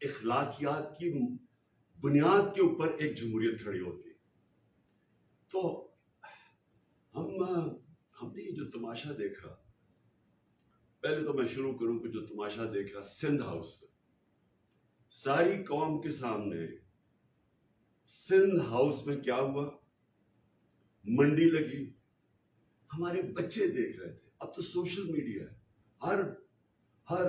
इखलाकियात की बुनियाद के ऊपर एक जमहूरियत खड़ी होती है। तो हमने ये जो तमाशा देखा, पहले तो मैं शुरू करूं कि जो तमाशा देखा सिंध हाउस में, सारी कौम के सामने सिंध हाउस में क्या हुआ, मंडी लगी, हमारे बच्चे देख रहे थे। अब तो सोशल मीडिया है, हर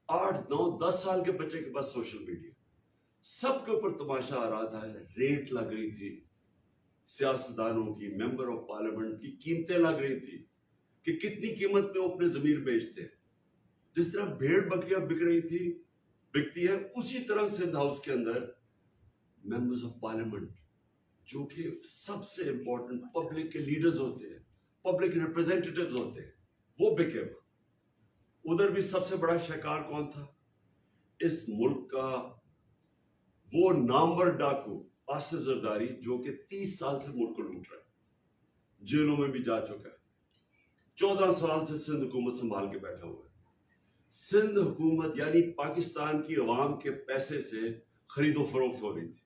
8, 9, 10 साल के बच्चे के पास सोशल मीडिया, सबके ऊपर तमाशा आ रहा था। रेट लग रही थी, सियासतदानों की, मेंबर ऑफ पार्लियामेंट की कीमतें लग रही थी कि कितनी कीमत पे वो अपने जमीर बेचते हैं। जिस तरह भेड़ बकरियां बिकती है, उसी तरह सिंध हाउस के अंदर मेंबर्स ऑफ पार्लियामेंट, जो कि सबसे इंपॉर्टेंट पब्लिक के लीडर्स होते हैं, पब्लिक रिप्रेजेंटेटिव्स होते हैं, वो बिके हुए। उधर भी सबसे बड़ा शिकार कौन था? इस मुल्क का वो नामवर डाकू आसिफ जरदारी, जो कि 30 साल से मुल्क को लूट रहा है, जेलों में भी जा चुका है, 14 साल से सिंध हुकूमत संभाल के बैठा हुआ है। सिंध हुकूमत यानी पाकिस्तान की अवाम के पैसे से खरीदो फरोख्त हो रही थी,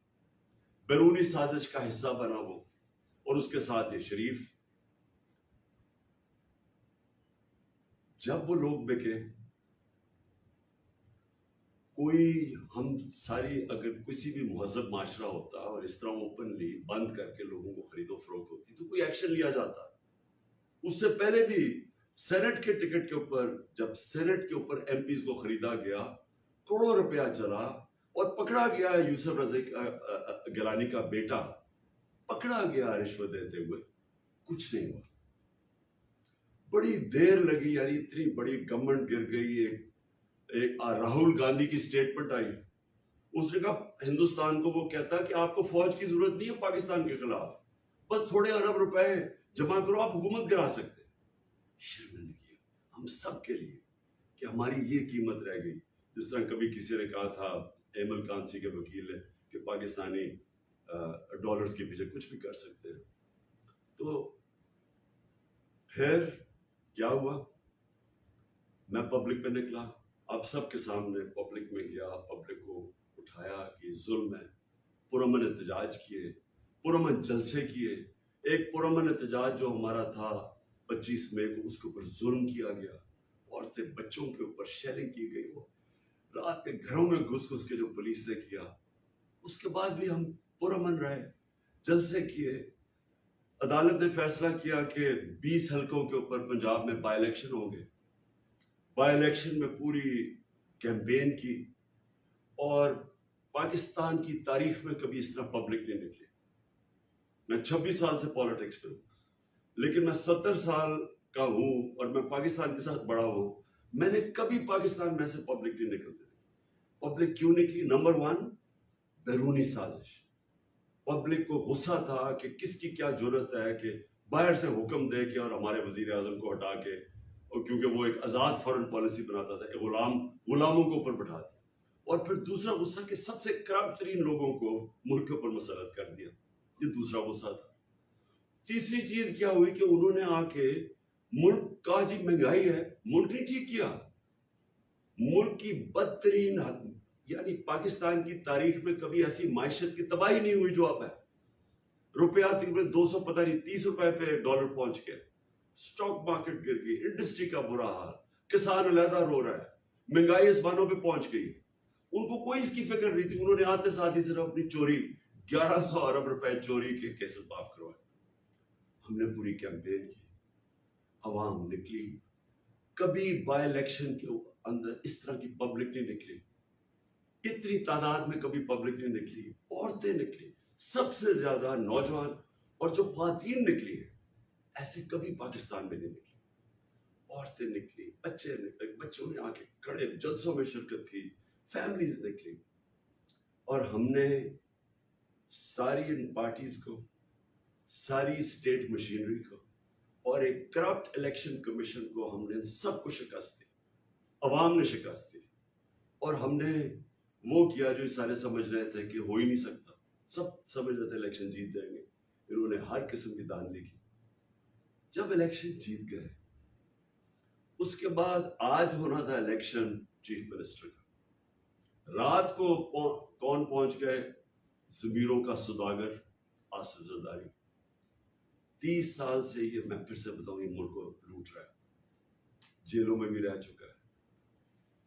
बैरूनी साजिश का हिस्सा बना वो, और उसके साथ ये शरीफ। जब वो लोग बिके, हम सारी, अगर किसी भी महजब माशरा होता और इस तरह ओपनली बंद करके लोगों को खरीदो फरोख्त होती तो कोई एक्शन लिया जाता। उससे पहले भी सेनेट के टिकट के ऊपर, जब सेनेट के ऊपर एमपीज को खरीदा गया, करोड़ों रुपया चला और पकड़ा गया। यूसुफ रज़ा गिलानी का बेटा पकड़ा गया रिश्वत देते हुए, कुछ नहीं हुआ। बड़ी देर लगी, यानी इतनी बड़ी गवर्नमेंट गिर गई। एक राहुल गांधी की स्टेटमेंट आई, उसने कहा हिंदुस्तान को, वो कहता कि आपको फौज की जरूरत नहीं है पाकिस्तान के खिलाफ, बस थोड़े अरब रुपए जमा करो, आप हुकूमत गिरा सकते हैं। शर्मिंदगी हम सब के लिए कि हमारी ये कीमत रह गई। जिस तरह कभी किसी ने कहा था, एमल कांसी के वकील है, कि पाकिस्तानी डॉलर्स के पीछे कुछ भी कर सकते हैं। तो फिर क्या हुआ? मैं पब्लिक में निकला, आप सबके सामने पब्लिक में गया, पब्लिक को उठाया कि जुल्म है, पुरअमन एहतजाज किए, पुरअमन जलसे किए। एक पुरअमन एहतजाज जो हमारा था 25 मई को, उसके ऊपर जुल्म किया गया, औरतें बच्चों के ऊपर शेलिंग की गई, वो रात के घरों में घुस घुस के जो पुलिस ने किया। उसके बाद भी हम पुरअमन रहे, जलसे किए। अदालत ने फैसला किया कि 20 हलकों के ऊपर पंजाब में बाई इलेक्शन होंगे। बाई इलेक्शन में पूरी कैंपेन की, और पाकिस्तान की तारीख में कभी इस तरह पब्लिक नहीं निकली। मैं 26 साल से पॉलिटिक्स में हूं, लेकिन मैं 70 साल का हूं और मैं पाकिस्तान के साथ बड़ा हूं। मैंने कभी पाकिस्तान में से पब्लिक नहीं निकलती। पब्लिक क्यों निकली? नंबर 1, बैरूनी साजिश। पब्लिक को गुस्सा था कि किसकी क्या जरूरत है कि बाहर से हुक्म दे के और हमारे वजीर आजम को हटा के, और क्योंकि वो एक आजाद फॉरेन पॉलिसी बनाता था, गुलामों को ऊपर बैठा दिया। और फिर दूसरा गुस्सा कि सबसे करप्ट तरीन लोगों को मुल्क के ऊपर मुसल्लत कर दिया। ये दूसरा गुस्सा था। तीसरी चीज क्या हुई कि उन्होंने आके मुल्क का, जी महंगाई है, मुल्क नहीं ठीक किया। मुल्क की बदतरीन, यानी पाकिस्तान की तारीख में कभी ऐसी माइशत की तबाही नहीं हुई जो अब है। रुपया तकरीबन 200, पता नहीं 30 रुपए पे डॉलर पहुंच गए, स्टॉक मार्केट गिर गई, इंडस्ट्री का बुरा हाल, किसान अलहदा रो रहा है, महंगाई आसमानों पे पहुंच गई। उनको कोई इसकी फिक्र नहीं थी। उन्होंने आते साथ ही सिर्फ अपनी चोरी, 1100 अरब रुपए चोरी के केसेस माफ करवाए। हमने पूरी कैंपेन की, अवाम निकली। कभी बाय इलेक्शन के अंदर इस तरह की पब्लिक नहीं निकली, इतनी तादाद में कभी पब्लिक नहीं निकली। औरतें निकली, सबसे ज्यादा नौजवान, और जो ख्वातीन निकली है, ऐसे कभी पाकिस्तान में नहीं निकली। औरतें निकली, बच्चे निकले, बच्चों ने आके खड़े जलसों में शिरकत की, फैमिलीज निकली। और हमने सारी इन पार्टीज को, सारी स्टेट मशीनरी को और एक करप्ट इलेक्शन कमीशन को, हमने सबको शिकस्त दी। अवाम ने शिकस्त दी। और हमने वो किया जो सारे समझ रहे थे कि हो ही नहीं सकता। सब समझ रहे थे इलेक्शन जीत जाएंगे। इन्होंने हर किस्म की धांधली की। जब इलेक्शन जीत गए, उसके बाद आज होना था इलेक्शन चीफ मिनिस्टर का। रात को कौन पहुंच गए? जमीरों का सुदागर आसिफ जरदारी। 30 साल से ये, मैं फिर से बताऊं, ये मुल्क को लूट रहा है, जेलों में भी रह चुका है।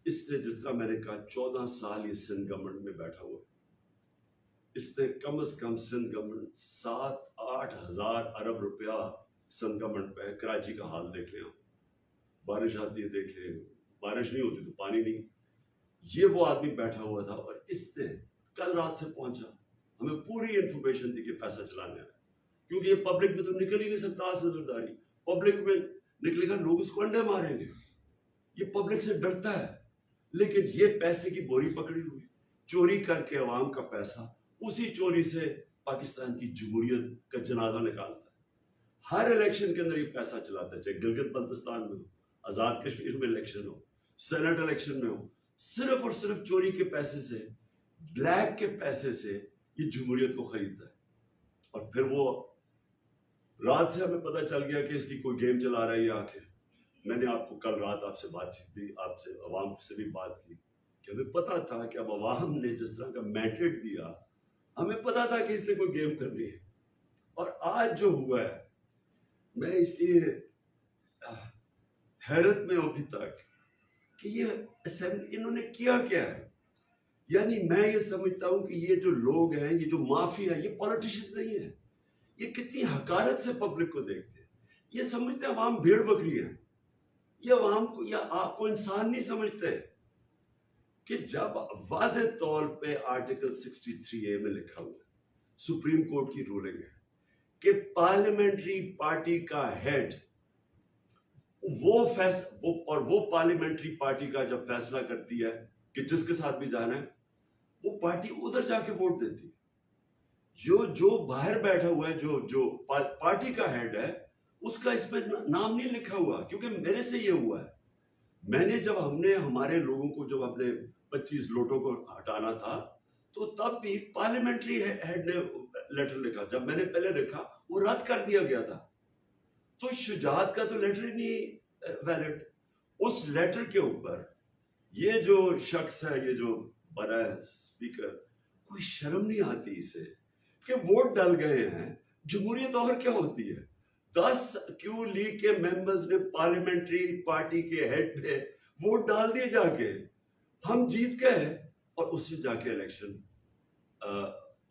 इसने, जिस तरह मैंने कहा, 14 साल ये सिंध गवर्नमेंट में बैठा हुआ है। इसने कम से कम सिंध गवर्नमेंट 7-8 हजार अरब रुपया सिंध गवर्नमेंट पे। कराची का हाल देख लें, बारिश आती है देख लें, बारिश नहीं होती तो पानी नहीं। ये वो आदमी बैठा हुआ था और इसने कल रात से पहुंचा, हमें पूरी इंफॉर्मेशन दी कि पैसा चलाने आया, क्योंकि ये पब्लिक में तो निकल ही नहीं सकता। आसिफ जरदारी पब्लिक में निकलेगा, लोग उसको अंडे मारेंगे। ये पब्लिक से डरता है, लेकिन ये पैसे की बोरी पकड़ी हुई, चोरी करके अवाम का पैसा, उसी चोरी से पाकिस्तान की जमहूरियत का जनाजा निकालता है। हर इलेक्शन के अंदर ये पैसा चलाता है, चाहे गिलगित बल्तिस्तान में हो, आजाद कश्मीर में इलेक्शन हो, सेनेट इलेक्शन में हो, सिर्फ और सिर्फ चोरी के पैसे से, ब्लैक के पैसे से ये जमहूरियत को खरीदता है। और फिर वो रात से हमें पता चल गया कि इसकी कोई गेम चला रहा है ये आके। मैंने आपको कल रात आपसे बातचीत भी, आपसे अवाम से भी बात की कि हमें पता था कि अब अवाम ने जिस तरह का मैंडेट दिया, हमें पता था कि इसने कोई गेम करनी है। और आज जो हुआ है, मैं इसलिए हैरत में हूं अभी तक कि ये असेंबली इन्होंने किया क्या है। यानी मैं ये समझता हूं कि ये जो लोग हैं, ये जो माफिया, ये पॉलिटिशियंस नहीं है। ये कितनी हकारत से पब्लिक को देखते हैं। ये समझते हैं अवाम भेड़ बकरी है। ये अवाम को या आपको इंसान नहीं समझते कि जब वाज़े तौर पे आर्टिकल 63A में लिखा हुआ है, सुप्रीम कोर्ट की रूलिंग है कि पार्लियामेंट्री पार्टी का हेड वो पार्लियामेंट्री पार्टी का जब फैसला करती है कि जिसके साथ भी जाना है, वो पार्टी उधर जाके वोट देती है। जो बाहर बैठा हुआ है, जो पार्टी का हेड है, उसका इसमें नाम नहीं लिखा हुआ। क्योंकि मेरे से ये हुआ है, हमने हमारे लोगों को जब अपने 25 लोटों को हटाना था, तो तब भी पार्लियामेंट्री हेड ने लेटर लिखा। जब मैंने पहले लिखा, वो रद्द कर दिया गया था। तो शुजात का तो लेटर ही नहीं वैलिड। उस लेटर के ऊपर ये जो शख्स है, ये जो बना है स्पीकर, कोई शर्म नहीं आती इसे कि वोट डाल गए हैं। जमहूरियत और क्या होती है? 10 क्यू लीग के मेंबर्स ने पार्लियामेंट्री पार्टी के हेड पे वोट डाल दिए जाके, हम जीत गए, और उससे जाके इलेक्शन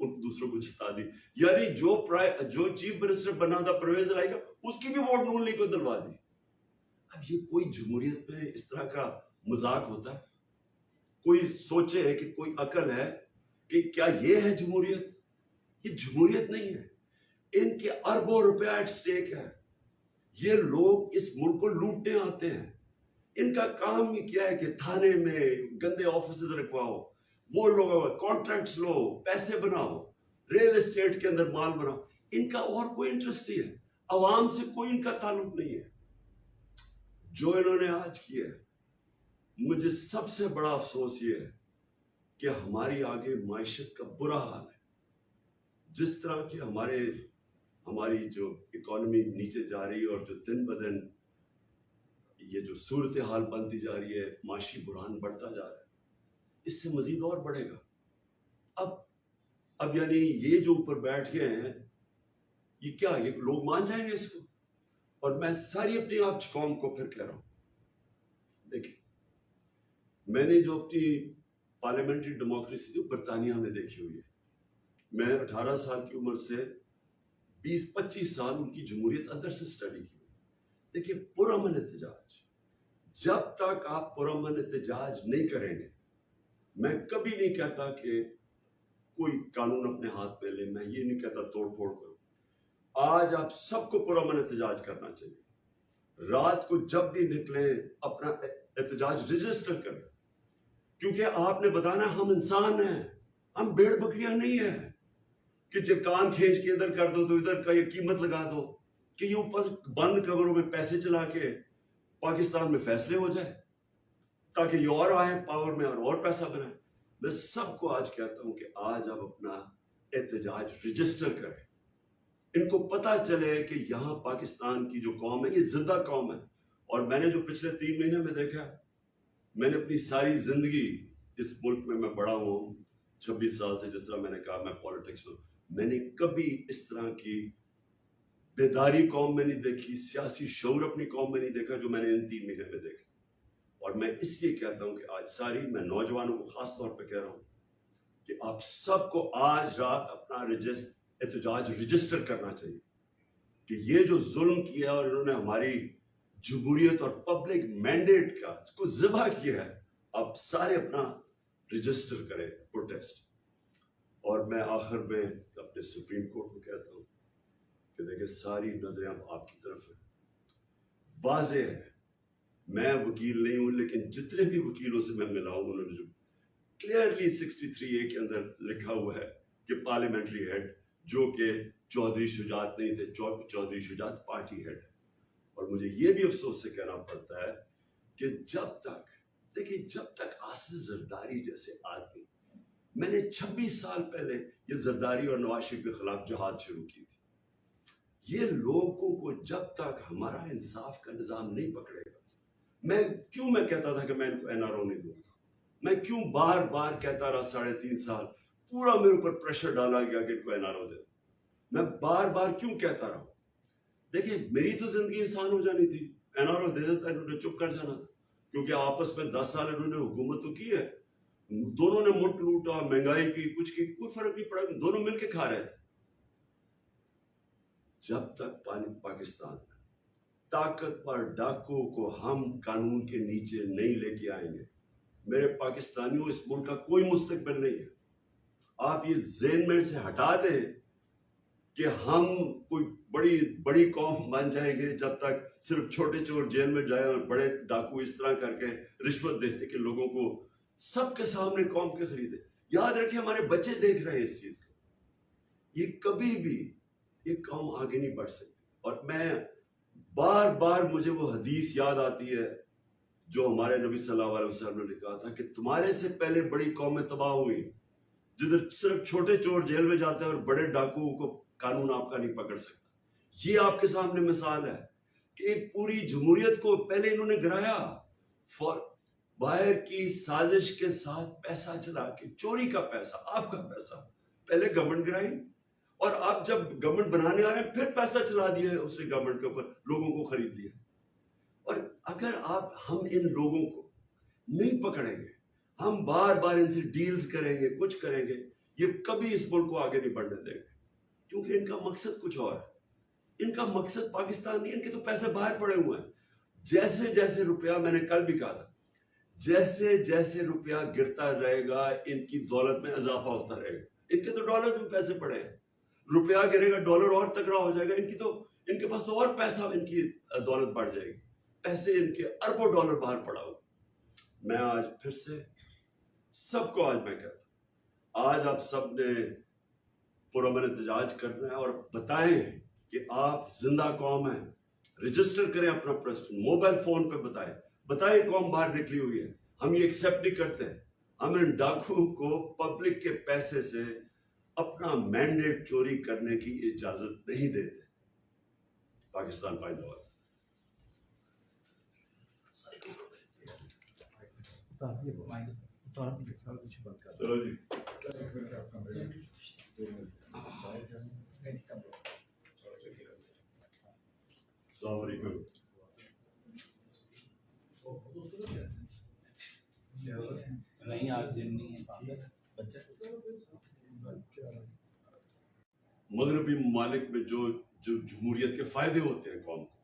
उन दूसरों को जिता दी। यानी जो चीफ मिनिस्टर बना था परवेज इलाही का, उसकी भी वोट नून लीग को दिलवा दी। अब ये कोई जमहूरियत में इस तरह का मजाक होता है? कोई सोचे कि कोई अकल है कि क्या ये है जमहूरियत? ये जमहूरियत नहीं है। इनके अरबों रुपया एट स्टेक है। ये लोग इस मुल्क को लूटने आते हैं। इनका काम ही क्या है कि थाने में गंदे ऑफिसर्स रखवाओ, वो लोग कॉन्ट्रैक्ट्स लो, पैसे बनाओ, रियल एस्टेट के अंदर माल बनाओ। इनका और कोई इंटरेस्ट नहीं है, अवाम से कोई इनका ताल्लुक नहीं है। जो इन्होंने आज किया है, मुझे सबसे बड़ा अफसोस ये है कि हमारी आगे माइशत का बुरा हाल है। जिस तरह की हमारी जो इकोनॉमी नीचे जा रही है और जो दिन ब दिन ये जो सूरत हाल बनती जा रही है, माशी बुरहान बढ़ता जा रहा है, इससे मजीद और बढ़ेगा। अब यानी ये जो ऊपर बैठ गए हैं, ये क्या, ये लोग मान जाएंगे इसको? और मैं सारी अपनी आप कौम को फिर कह रहा हूं, देखिए, मैंने जो अपनी पार्लियामेंट्री डेमोक्रेसी थी बरतानिया में देखी हुई है। मैं 18 साल की उम्र से 20-25 साल उनकी जमहूरियत अंदर से स्टडी की। देखिए, पुरअमन एहतजाज, जब तक आप पुरअमन एहतजाज नहीं करेंगे, मैं कभी नहीं कहता कि कोई कानून अपने हाथ में ले, मैं ये नहीं कहता तोड़ फोड़ करो। आज आप सबको पुरअमन एहतजाज करना चाहिए। रात को जब भी निकले, अपना एहतजाज रजिस्टर करें, क्योंकि आपने बताना हम इंसान हैं, हम भेड़ बकरियां नहीं है कि जब कान खींच के इधर कर दो तो इधर का ये कीमत लगा दो कि ये ऊपर बंद कमरों में पैसे चला के पाकिस्तान में फैसले हो जाए ताकि ये और आए पावर में और पैसा बनाए। मैं सबको आज कहता हूं कि आज आप अपना एहतजाज रजिस्टर करें। इनको पता चले कि यहां पाकिस्तान की जो कौम है, ये जिंदा कौम है। और मैंने जो पिछले 3 महीने में देखा, मैंने अपनी सारी जिंदगी इस मुल्क में मैं बड़ा हूँ 26 साल से, जिस तरह मैंने कहा मैं पॉलिटिक्स में, मैंने कभी इस तरह की बेदारी कौम में नहीं देखी, सियासी शऊर अपनी कौम में नहीं देखा जो मैंने इन 3 महीने में देखा। और मैं इसलिए कहता हूं कि आज सारी, मैं नौजवानों को खास तौर पे कह रहा हूं कि आप सबको आज रात अपना एहतजाज रजिस्टर करना चाहिए कि ये जो जुल्म किया और इन्होंने हमारी जमहूरियत और पब्लिक मैंडेट का को ज़िबा किया है, आप सारे अपना रजिस्टर करें प्रोटेस्ट। और मैं आखिर में अपने सुप्रीम कोर्ट को कहता हूं कि देखिए सारी नजरें अब आपकी तरफ है, वाज़ेह है, मैं वकील नहीं हूं लेकिन जितने भी वकीलों से मैं मिला हूं उन्होंने जो क्लियरली 63A के अंदर लिखा हुआ है कि पार्लियामेंट्री हेड जो कि चौधरी शुजात नहीं थे, चौधरी शुजात पार्टी हेड है। और मुझे ये भी अफसोस से कहना पड़ता है कि जब तक, देखिए जब तक आसिफ जरदारी जैसे आदमी, मैंने 26 साल पहले ये जरदारी और नवाज शरीफ के खिलाफ जहाद शुरू की थी, ये लोगों को जब तक हमारा इंसाफ का निजाम नहीं पकड़ेगा, मैं कहता था कि मैं इनको NRO नहीं दूंगा, मैं क्यों बार बार कहता रहा 3.5 साल, पूरा मेरे ऊपर प्रेशर डाला गया कि इनको NRO दे, मैं बार बार क्यों कहता रहा। देखिए मेरी तो जिंदगी आसान हो जानी थी, NRO दे देता, इन्होंने चुप कर जाना था, क्योंकि आपस में 10 साल इन्होंने हुकूमत तो की है, दोनों ने मुल्क लूटा, महंगाई की, कुछ की, कोई फर्क नहीं पड़ा, दोनों मिलके खा रहे थे। जब तक पाकिस्तान ताकतवर डाकुओं को हम कानून के नीचे नहीं लेके आएंगे, मेरे पाकिस्तानियों, इस मुल्क का कोई मुस्तकबिल नहीं है। आप ये ज़हन में से हटा दें कि हम कोई बड़ी बड़ी कौम बन जाएंगे जब तक सिर्फ छोटे चोर जेल में जाए और बड़े डाकू इस तरह करके रिश्वत देते कि लोगों को सबके सामने कौम के खरीदे। याद रखिए हमारे बच्चे देख रहे हैं इस चीज को, ये कभी भी ये कौम आगे नहीं बढ़ सकती। और मैं बार बार मुझे वो हदीस याद आती है जो हमारे नबी सल्लल्लाहु अलैहि वसल्लम ने कहा था कि तुम्हारे से पहले बड़ी कौमें तबाह हुई, जिधर सिर्फ छोटे चोर जेल में जाते हैं और बड़े डाकुओं को कानून आपका नहीं पकड़ सकता। ये आपके सामने मिसाल है कि एक पूरी जमहूरियत को पहले इन्होंने गिराया, बाहर की साजिश के साथ पैसा चला के, चोरी का पैसा, आपका पैसा, पहले गवर्नमेंट गिराई और आप जब गवर्नमेंट बनाने आ रहे हैं फिर पैसा चला दिया उसने गवर्नमेंट के ऊपर, लोगों को खरीद लिया। और अगर हम इन लोगों को नहीं पकड़ेंगे, हम बार बार इनसे डील्स करेंगे, कुछ करेंगे, ये कभी इस मुल्क को आगे नहीं बढ़ने देंगे, क्योंकि इनका मकसद कुछ और है। इनका मकसद पाकिस्तान नहीं, इनके तो पैसे बाहर पड़े हुए हैं। जैसे जैसे रुपया, मैंने कल भी कहा था, जैसे जैसे रुपया गिरता रहेगा इनकी दौलत में इजाफा होता रहेगा। इनके तो डॉलर में पैसे पड़े हैं, रुपया गिरेगा डॉलर और तगड़ा हो जाएगा, इनके पास तो और पैसा, इनकी दौलत बढ़ जाएगी, पैसे इनके अरबों डॉलर बाहर पड़ा हुआ। मैं आज फिर से सबको आज मैं कहता, आज आप सब ने पुरअमन एहतजाज करना है और बताएं कि आप जिंदा कौम है। रजिस्टर करें अपना प्रश्न, मोबाइल फोन पे बताएं कौम बाहर निकली हुई है। हम ये एक्सेप्ट नहीं करते, हम इन डाकुओं को पब्लिक के पैसे से अपना मैंडेट चोरी करने की इजाजत नहीं देते। पाकिस्तान पाइंदाबाद। चलो जी, नहीं आज दिन नहीं है, मगरबी ममालिक में जो जमहूरियत के फायदे होते हैं कौम को,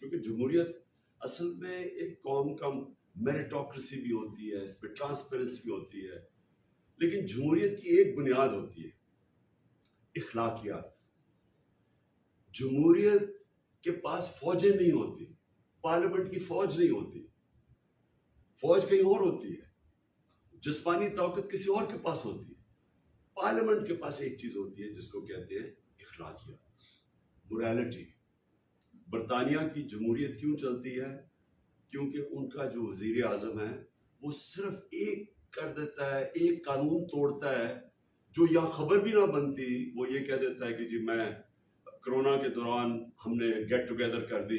क्योंकि जमहूरियत असल में एक कौम का मेरिटोक्रेसी भी होती है, इस पर ट्रांसपेरेंसी भी होती है, लेकिन जमहूरियत की एक बुनियाद होती है इखलाकियात। जमहूरियत के पास फौजें नहीं होती, पार्लियामेंट की फौज नहीं होती, फौज कहीं और होती है, जिस्मानी ताकत किसी और के पास होती है। पार्लियामेंट के पास एक चीज होती है जिसको कहते हैं इखलाकियात, मोरालिटी। बरतानिया की जमहूरियत क्यों चलती है? क्योंकि उनका जो वजीर आजम है वो सिर्फ एक कर देता है, एक कानून तोड़ता है जो यहाँ खबर भी ना बनती, वो ये कह देता है कि जी मैं कोरोना के दौरान हमने गेट टुगेदर कर दी,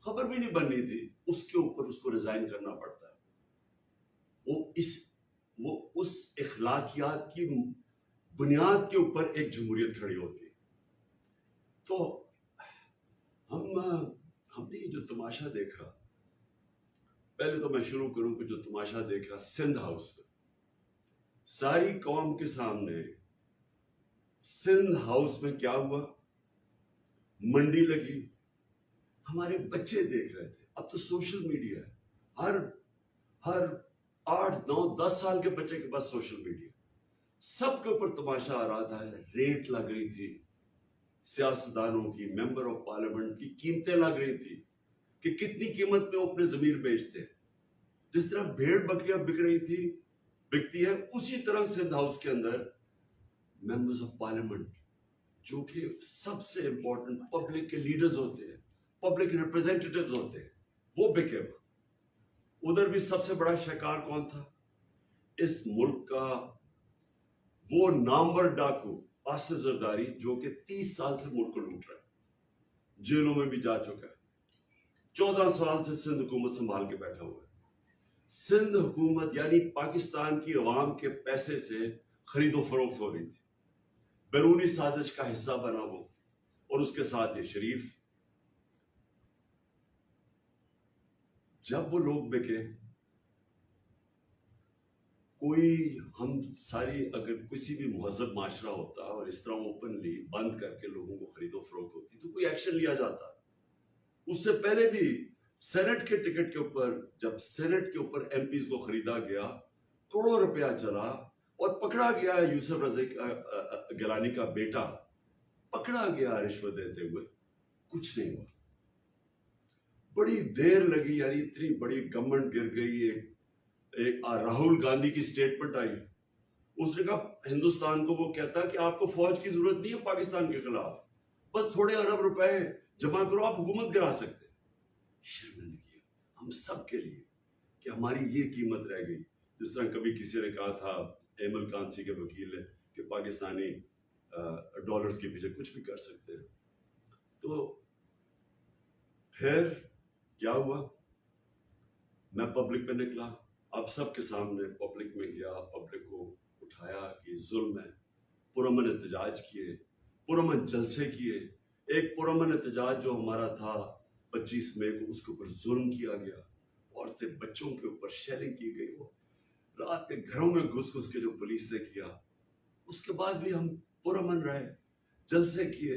खबर भी नहीं बननी थी, उसके ऊपर उसको रिजाइन करना पड़ता है। वो इस वो उस इखलाकियात की बुनियाद के ऊपर एक जमहूरियत खड़ी होती है। तो हमने ये जो तमाशा देखा, पहले तो मैं शुरू करूं कि जो तमाशा देखा सिंध हाउस में, सारी कौम के सामने सिंध हाउस में क्या हुआ, मंडी लगी, हमारे बच्चे देख रहे थे। अब तो सोशल मीडिया है, हर 8, 9, 10 साल के बच्चे के पास सोशल मीडिया, सबके ऊपर तमाशा आ रहा था। रेट लग रही थी, सियासतदानों की, मेंबर ऑफ पार्लियामेंट की कीमतें लग रही थी कि कितनी कीमत पे वो अपने जमीर बेचते हैं। जिस तरह भेड़ बकरियां बिकती है, उसी तरह सिंध हाउस के अंदर मेंबर्स ऑफ पार्लियामेंट, जो कि सबसे इंपॉर्टेंट पब्लिक के लीडर्स होते हैं, पब्लिक रिप्रेजेंटेटिव्स होते हैं, वो बिके। उधर भी सबसे बड़ा शिकार कौन था? इस मुल्क का वो नामवर डाकू आसिफ जरदारी, जो कि 30 साल से मुल्क को लूट रहा है, जेलों में भी जा चुका है, 14 साल से सिंध हुकूमत संभाल के बैठा हुआ है। सिंध हुकूमत यानी पाकिस्तान की अवाम के पैसे से खरीदो फरोख्त हो रही थी, बैरूनी साजिश का हिस्सा बना वो, और उसके साथ ये शरीफ। जब वो लोग बिके, हम सारी अगर किसी भी महजब माशरा होता और इस तरह ओपनली बंद करके लोगों को खरीदो फरोख्त होती तो कोई एक्शन लिया जाता। उससे पहले भी सेनेट के टिकट के ऊपर, जब सेनेट के ऊपर एमपीज को खरीदा गया, करोड़ों रुपया चला और पकड़ा गया यूसुफ रज़ा गिलानी का बेटा, पकड़ा गया रिश्वत देते हुए, कुछ नहीं हुआ। बड़ी देर लगी, यानी इतनी बड़ी गवर्नमेंट गिर गई। एक राहुल गांधी की स्टेटमेंट आई, उसने कहा हिंदुस्तान को, वो कहता कि आपको फौज की जरूरत नहीं है पाकिस्तान के खिलाफ, बस थोड़े अरब रुपए जमा करो, आप हुकूमत गिरा सकते। शर्मिंदगी हम सब के लिए कि हमारी ये कीमत रह गई। जिस तरह कभी किसी ने कहा था, एमल कांसी के वकील है, कि पाकिस्तानी डॉलर्स के पीछे कुछ भी कर सकते हैं। तो फिर क्या हुआ? मैं पब्लिक में निकला, अब सबके सामने पब्लिक में गया, पब्लिक को उठाया कि जुल्म है, पुरअमन एहतजाज किए, पुरअमन जलसे किए। एक पुरअमन एहतजाज जो हमारा था 25 मई को, उसके ऊपर जुल्म किया गया, औरतें बच्चों के ऊपर शेयरिंग की गई, वो रात के घरों में घुस घुस के जो पुलिस ने किया। उसके बाद भी हम पुरअमन रहे, जलसे किए।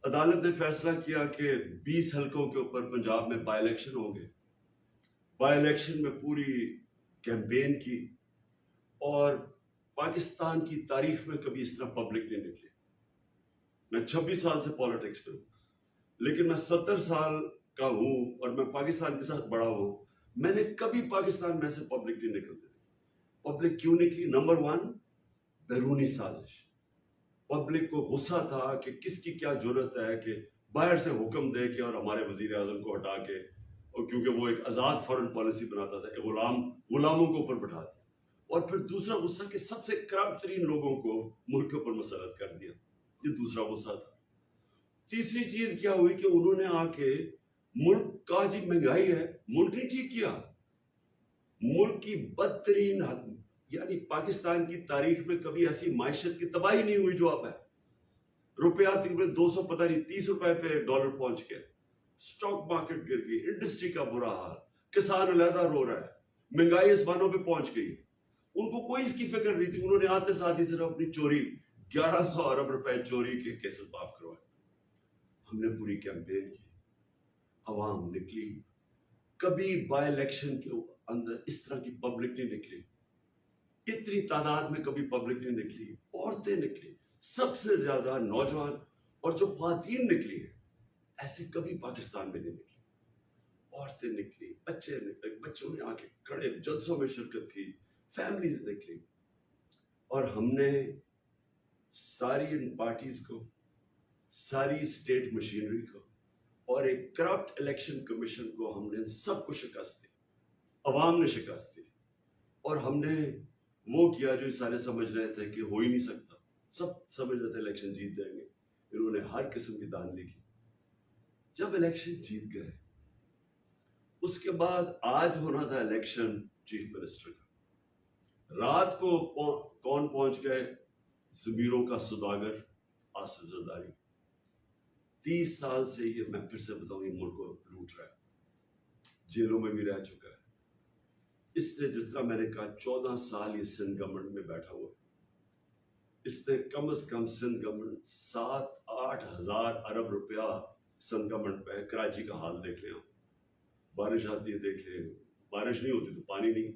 अदालत ने फैसला किया कि 20 हलकों के ऊपर पंजाब में बाई इलेक्शन होंगे। बाई इलेक्शन में पूरी कैंपेन की, और पाकिस्तान की तारीख में कभी इस तरह पब्लिक नहीं निकली। मैं 26 साल से पॉलिटिक्स में हूं, लेकिन मैं 70 साल का हूं और मैं पाकिस्तान के साथ बड़ा हूं। मैंने कभी पाकिस्तान में से पब्लिक नहीं निकलती। पब्लिक क्यों निकली? नंबर 1, बैरूनी साजिश। पब्लिक को गुस्सा था कि किसकी क्या जरूरत है कि बाहर से हुक्म दे के और हमारे वजीर आजम को हटा के, और क्योंकि वो एक आजाद फॉरेन पॉलिसी बनाता था, गुलामों को ऊपर बैठा दिया। और फिर दूसरा गुस्सा कि सबसे करप्ट तरीन लोगों को मुल्क के ऊपर मुसल्लत कर दिया, ये दूसरा गुस्सा था। तीसरी चीज क्या हुई कि उन्होंने आके मुल्क का, जी महंगाई है, मुल्क नहीं ठीक किया, मुल्क की बदतरीन, यानी पाकिस्तान की तारीख में कभी ऐसी माइशत की तबाही नहीं हुई जो अब है। रुपया तकरीबन 200 पता नहीं 30 रुपए पे डॉलर पहुंच गया, स्टॉक मार्केट गिर गई, इंडस्ट्री का बुरा हाल, किसान अलहदा रो रहा है, महंगाई आसमानों पे पहुंच गई। उनको कोई इसकी फिक्र नहीं थी। उन्होंने आते साथ ही सिर्फ अपनी चोरी, 1100 अरब रुपए चोरी के केसेस माफ करवाए। हमने पूरी कैंपेन की, अवाम निकली, कभी बाय इलेक्शन के अंदर इस तरह की पब्लिक नहीं निकली, इतनी तादाद में कभी पब्लिक नहीं निकली। औरतें निकली, सबसे ज्यादा नौजवान, और जो ख्वातीन निकली है ऐसे कभी पाकिस्तान में नहीं निकली। औरतें निकली, बच्चे निकले, बच्चों ने आके खड़े जलसों में शिरकत की, फैमिलीज निकली। और हमने सारी इन पार्टीज को, सारी स्टेट मशीनरी को और एक करप्ट इलेक्शन कमीशन को, हमने सबको शिकस्त दी, अवाम ने शिकस्त दी। और हमने वो किया जो सारे समझ रहे थे कि हो ही नहीं सकता, सब समझ रहे थे इलेक्शन जीत जाएंगे। इन्होंने हर किस्म की धांधली की। जब इलेक्शन जीत गए, उसके बाद आज होना था इलेक्शन चीफ मिनिस्टर का, रात को कौन पहुंच गए? ज़मीरों का सुदागर आसिफ जरदारी। 30 साल से ये, मैं फिर से बताऊं, ये मुल्क को लूट रहा है, जेलों में भी रह चुका है। इसने, जिस तरह मैंने कहा, 14 साल ये सिंध गवर्नमेंट में बैठा हुआ है। इसने कम से कम सिंध गवर्नमेंट 7-8 हज़ार अरब रुपया सिंध गवर्नमेंट पे। कराची का हाल देख लें, बारिश आती है देख लें, बारिश नहीं होती तो पानी नहीं।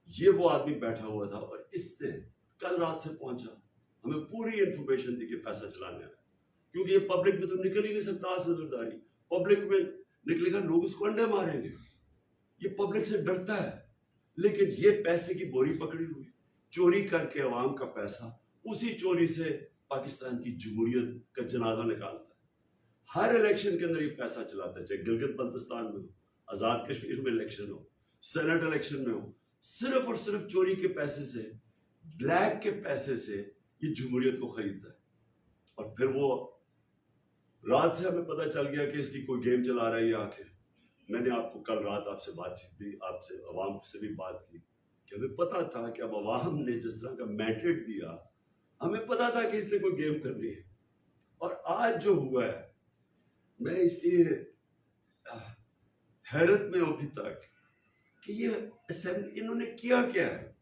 ये वो आदमी बैठा हुआ था और इसने कल रात से पहुंचा, हमें पूरी इंफॉर्मेशन दी कि पैसा चलाने आया, क्योंकि ये पब्लिक में तो निकल ही नहीं सकता आसिफ जरदारी। पब्लिक में निकलेगा लोग उसको अंडे मारेंगे, ये पब्लिक से डरता है। लेकिन ये पैसे की बोरी पकड़ी हुई, चोरी करके अवाम का पैसा, उसी चोरी से पाकिस्तान की जमहूरियत का जनाजा निकालता है। हर इलेक्शन के अंदर ये पैसा चलाता है, चाहे गिलगित बल्तिस्तान में हो, आजाद कश्मीर में इलेक्शन हो, सेनेट इलेक्शन में हो, सिर्फ और सिर्फ चोरी के पैसे से, ब्लैक के पैसे से ये जमहूरियत को खरीदता है। और फिर वो रात से हमें पता चल गया कि इसकी कोई गेम चला रहा है ये आके। मैंने आपको कल रात आपसे बातचीत भी, आपसे अवाम से भी बात की कि हमें पता था कि अब अवाम ने जिस तरह का मैंडेट दिया, हमें पता था कि इसने कोई गेम करनी है। और आज जो हुआ है, मैं इसलिए हैरत में हूं अभी तक कि ये असेंबली इन्होंने किया क्या है।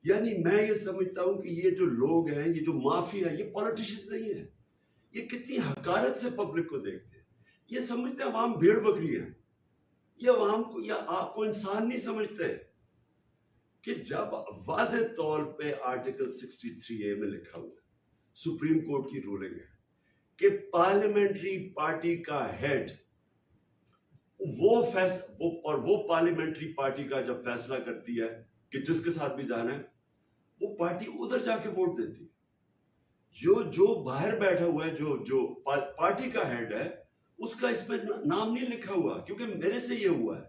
यानी मैं ये समझता हूं कि ये जो लोग हैं, ये जो माफिया, ये पॉलिटिशियंस नहीं है। ये कितनी हकारत से पब्लिक को देखते हैं। ये समझते हैं अवाम भेड़ बकरी है। ये अवाम को या आपको इंसान नहीं समझते कि जब वाज़े तौर पे आर्टिकल 63A में लिखा हुआ है, सुप्रीम कोर्ट की रूलिंग है कि पार्लियामेंट्री पार्टी का हेड वो पार्लियामेंट्री पार्टी का जब फैसला करती है कि जिसके साथ भी जाना है, वो पार्टी उधर जाके वोट देती है। जो बाहर बैठा हुआ है, जो पार्टी का हेड है, उसका इसमें नाम नहीं लिखा हुआ। क्योंकि मेरे से ये हुआ है,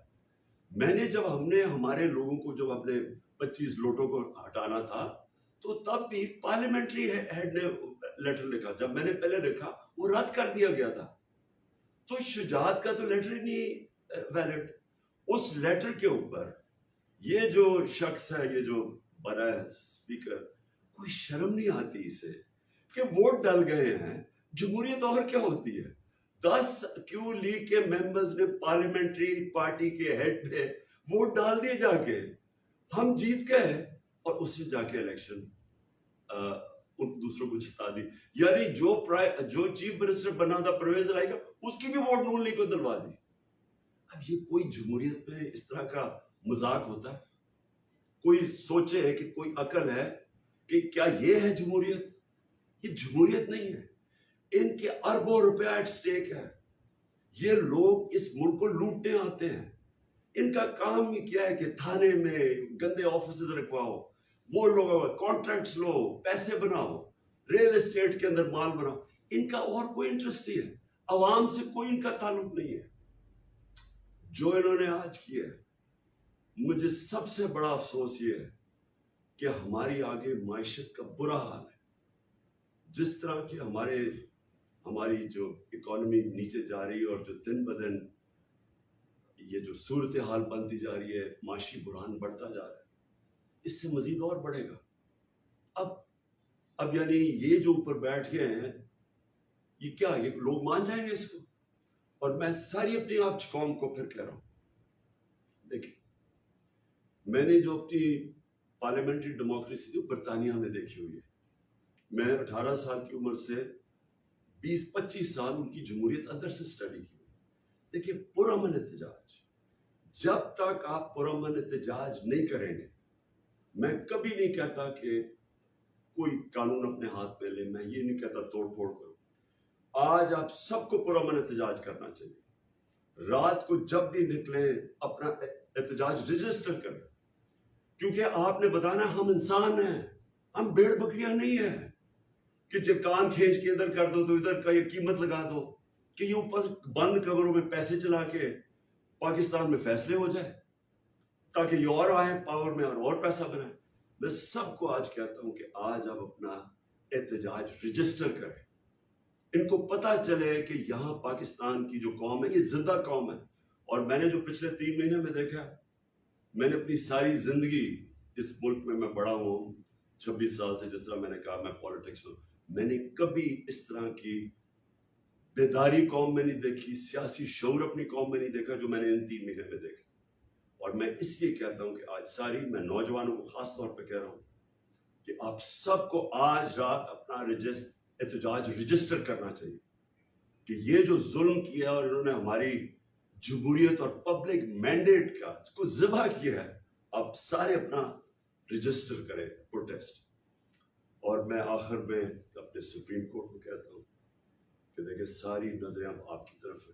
हमने हमारे लोगों को जब अपने 25 लोटों को हटाना था, तो तब भी पार्लियामेंट्री हेड ने लेटर लिखा। जब मैंने पहले लिखा, वो रद्द कर दिया गया था। तो शुजात का तो लेटर ही नहीं वैलिड। उस लेटर के ऊपर ये जो शख्स है, ये जो बना है स्पीकर, कोई शर्म नहीं आती इसे कि वोट डाल गए हैं। जमहूरियत और क्या होती है? 10 क्यू लीग के मेंबर्स ने पार्लियामेंट्री पार्टी के हेड पे वोट डाल दिए जाके, हम जीत गए और उससे जाके इलेक्शन उन दूसरों को जिता दी। यानी जो चीफ मिनिस्टर बना था परवेज इलाही का, उसकी भी वोट नून लीग को दिलवा दी। अब ये कोई जमहूरियत में इस तरह का मजाक होता है? कोई सोचे कि कोई अकल है कि क्या ये है जमहूरियत? ये जमहूरियत नहीं है। इनके अरबों रुपया एट स्टेक है। ये लोग इस मुल्क को लूटने आते हैं। इनका काम ही क्या है कि थाने में गंदे ऑफिसर्स रखवाओ, वो लोग कॉन्ट्रैक्ट्स लो, पैसे बनाओ, रियल एस्टेट के अंदर माल बनाओ। इनका और कोई इंटरेस्ट नहीं है, अवाम से कोई इनका ताल्लुक नहीं है। जो इन्होंने आज किया है, मुझे सबसे बड़ा अफसोस ये है कि हमारी आगे माइशत का बुरा हाल है। जिस तरह की हमारी जो इकोनॉमी नीचे जा रही है और जो दिन ब दिन ये जो सूरत हाल बनती जा रही है, माशी बुरहान बढ़ता जा रहा है, इससे मजीद और बढ़ेगा। अब यानी ये जो ऊपर बैठ गए हैं, ये क्या, ये लोग मान जाएंगे इसको? और मैं सारी अपनी आप कौम को फिर कह रहा हूं, देखिए, मैंने जो अपनी पार्लियामेंट्री डेमोक्रेसी थी बरतानिया में देखी हुई है। मैं 18 साल की उम्र से 20-25 साल उनकी जमहूरियत अंदर से स्टडी की। देखिए, पुरअमन एहतजाज, जब तक आप पुरअमन एहतजाज नहीं करेंगे, मैं कभी नहीं कहता कि कोई कानून अपने हाथ में ले, मैं ये नहीं कहता तोड़ फोड़ करो। आज आप सबको पुरअमन एहतजाज करना चाहिए। रात को जब भी निकले अपना एहतजाज रजिस्टर करें, क्योंकि आपने बताना हम इंसान हैं, हम भेड़ बकरियां नहीं है कि जब कान खींच के इधर कर दो तो इधर का ये कीमत लगा दो कि ये ऊपर बंद कमरों में पैसे चला के पाकिस्तान में फैसले हो जाए ताकि ये और आए पावर में और पैसा बनाए। मैं सबको आज कहता हूं कि आज आप अपना एहतजाज रजिस्टर करें। इनको पता चले कि यहाँ पाकिस्तान की जो कौम है, ये जिंदा कौम है। और मैंने जो पिछले 3 महीने में देखा, मैंने अपनी सारी जिंदगी इस मुल्क में मैं बड़ा हूँ 26 साल से, जिस तरह मैंने कहा मैं पॉलिटिक्स में, मैंने कभी इस तरह की बेदारी कौम में नहीं देखी, सियासी शऊर अपनी कौम में नहीं देखा जो मैंने इन 3 महीने में देखा। और मैं इसलिए कहता हूँ कि आज सारी, मैं नौजवानों को खास तौर पर कह रहा हूँ कि आप सबको आज रात अपना एहतजाज रजिस्टर करना चाहिए कि ये जो जुल्म किया और इन्होंने हमारी जमहूरियत और पब्लिक मैंडेट का को ज़िबा किया है, आप सारे अपना रजिस्टर करें प्रोटेस्ट। और मैं आखिर में अपने सुप्रीम कोर्ट को कहता हूँ कि देखिए सारी नजरें अब आपकी तरफ है,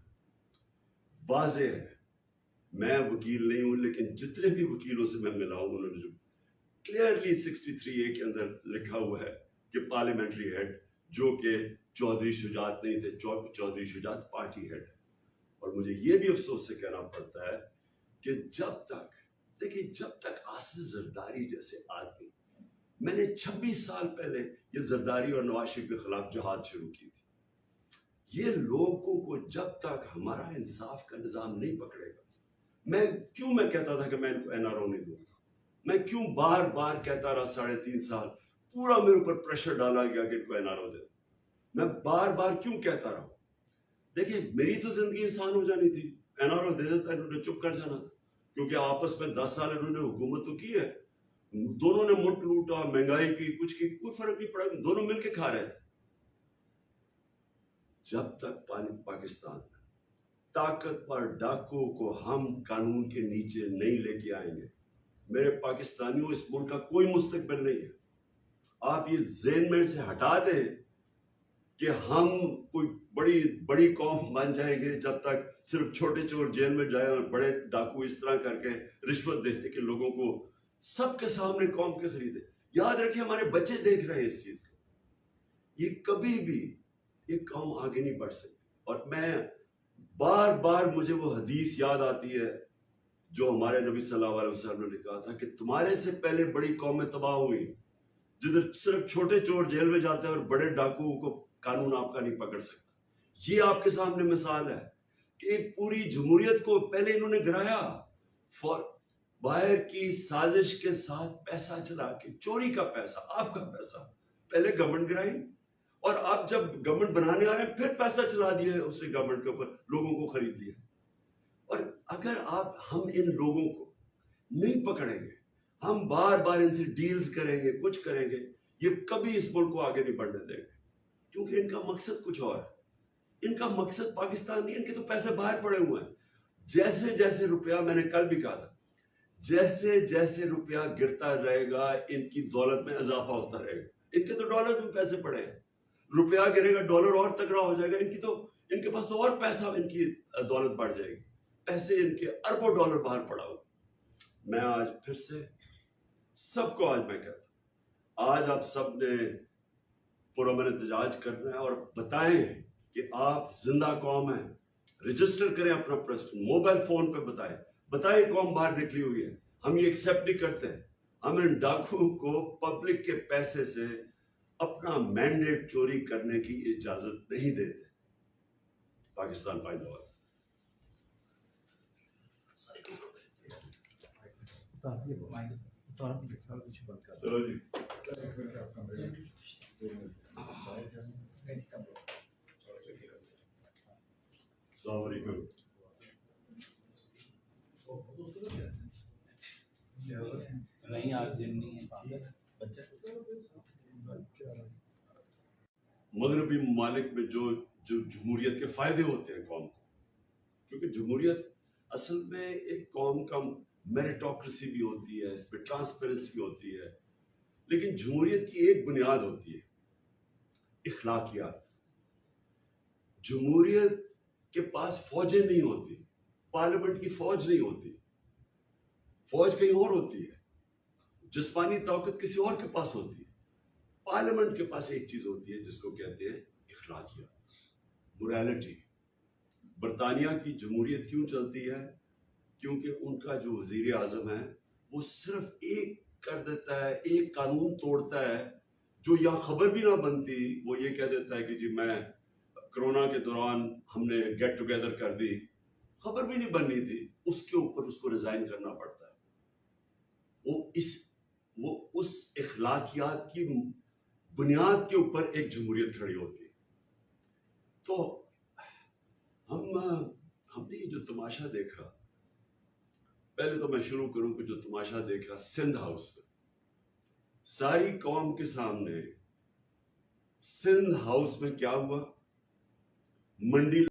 वाज़ेह है, मैं वकील नहीं हूं लेकिन जितने भी वकीलों से मैं मिला हूं उन्होंने जो क्लियरली 63A के अंदर लिखा हुआ है कि पार्लियामेंट्री हेड जो कि चौधरी शुजात नहीं थे, चौधरी शुजात पार्टी हेड है। और मुझे ये भी अफसोस से कहना पड़ता है कि जब तक, देखिए जब तक आसिफ जरदारी जैसे आदमी, मैंने 26 साल पहले ये जरदारी और नवाज शरीफ के खिलाफ जहाद शुरू की थी, ये लोगों को जब तक हमारा इंसाफ का निजाम नहीं पकड़ेगा, मैं कहता था कि मैं इनको एनआरओ नहीं दूंगा, मैं क्यों बार बार कहता रहा 3.5 साल, पूरा मेरे ऊपर प्रेशर डाला गया कि इनको एनआरओ दे, मैं बार बार क्यों कहता रहा। देखिए मेरी तो जिंदगी आसान हो जानी थी, एनआरओ दे देता, इन्होंने चुप कर जाना था, क्योंकि आपस में 10 साल इन्होंने हुकूमत तो की है, दोनों ने मुल्क लूटा, महंगाई की, कुछ की, कोई फर्क नहीं पड़ा, दोनों मिलकर खा रहे थे। जब तक पाकिस्तान ताकतवर डाकुओं को हम कानून के नीचे नहीं लेके आएंगे, मेरे पाकिस्तानियों, इस मुल्क का कोई मुस्तकबिल नहीं है। आप ये ज़हन में से हटा दें कि हम कोई बड़ी बड़ी कौम बन जाएंगे जब तक सिर्फ छोटे चोर जेल में जाए और बड़े डाकू इस तरह करके रिश्वत देते कि लोगों को सबके सामने कौम के खरीदे। याद रखिए हमारे बच्चे देख रहे हैं इस चीज को, ये कभी भी ये कौम आगे नहीं बढ़ सकती। और मैं बार बार मुझे वो हदीस याद आती है जो हमारे नबी सल्लल्लाहु अलैहि वसल्लम ने कहा था कि तुम्हारे से पहले बड़ी कौमें तबाह हुई, जिधर सिर्फ छोटे चोर जेल में जाते हैं और बड़े डाकुओं को कानून आपका नहीं पकड़ सकता। ये आपके सामने मिसाल है कि पूरी जमहूरियत को पहले इन्होंने गिराया, बाहर की साजिश के साथ पैसा चला के, चोरी का पैसा, आपका पैसा, पहले गवर्नमेंट गिराई और आप जब गवर्नमेंट बनाने आ रहे हैं फिर पैसा चला दिया उसने गवर्नमेंट के ऊपर, लोगों को खरीद लिया। और अगर हम इन लोगों को नहीं पकड़ेंगे, हम बार बार इनसे डील्स करेंगे, कुछ करेंगे, ये कभी इस मुल्क को आगे नहीं बढ़ने देंगे, क्योंकि इनका मकसद कुछ और है। इनका मकसद पाकिस्तान नहीं, इनके तो पैसे बाहर पड़े हुए हैं। जैसे जैसे रुपया, मैंने कल भी कहा था, जैसे जैसे रुपया गिरता रहेगा इनकी दौलत में इजाफा होता रहेगा। इनके तो डॉलर में पैसे पड़े हैं, रुपया गिरेगा डॉलर और तगड़ा हो जाएगा, इनके पास तो और पैसा, इनकी दौलत बढ़ जाएगी, पैसे इनके अरबों डॉलर बाहर पड़ा हुआ। मैं आज फिर से सबको आज मैं कहता, आज आप सब ने पुरअमन एहतजाज करना है और बताएं कि आप जिंदा कौम है। रजिस्टर करें अपना प्रश्न, मोबाइल फोन पे बताएं कौम बाहर निकली हुई है। हम ये एक्सेप्ट नहीं करते, हम इन डाकुओं को पब्लिक के पैसे से अपना मैंडेट चोरी करने की इजाजत नहीं देते। पाकिस्तान पाइंदाबाद। चलो जी, अस्सलाम वालेकुम। नहीं आज दिन नहीं है, मगरबी ममालिक में जो जमहूरियत के फायदे होते हैं कौम को, क्योंकि जमहूरियत असल में एक कौम का मेरिटोक्रेसी भी होती है, इसमें ट्रांसपेरेंसी होती है, लेकिन जमहूरियत की एक बुनियाद होती है इखलाकियात। जमहूरियत के पास फौजें नहीं होती, पार्लियामेंट की फौज नहीं होती, फौज कहीं और होती है, जिस्मानी ताकत किसी और के पास होती है। पार्लियामेंट के पास एक चीज होती है जिसको कहते हैं इखलाकियात, मोरालिटी। बरतानिया की जमहूरियत क्यों चलती है? क्योंकि उनका जो वजीर आजम है वो सिर्फ एक कर देता है, एक कानून तोड़ता है जो यहाँ खबर भी ना बनती, वो ये कह देता है कि जी मैं कोरोना के दौरान हमने गेट टुगेदर कर दी, खबर भी नहीं बननी थी, उसके ऊपर उसको रिजाइन करना पड़ता है। वो इस वो उस इखलाकियात की बुनियाद के ऊपर एक जमहूरियत खड़ी होती। तो हमने ये जो तमाशा देखा, पहले तो मैं शुरू करूं कि जो तमाशा देखा सिंध हाउस में, सारी कौम के सामने सिंध हाउस में क्या हुआ, मंडी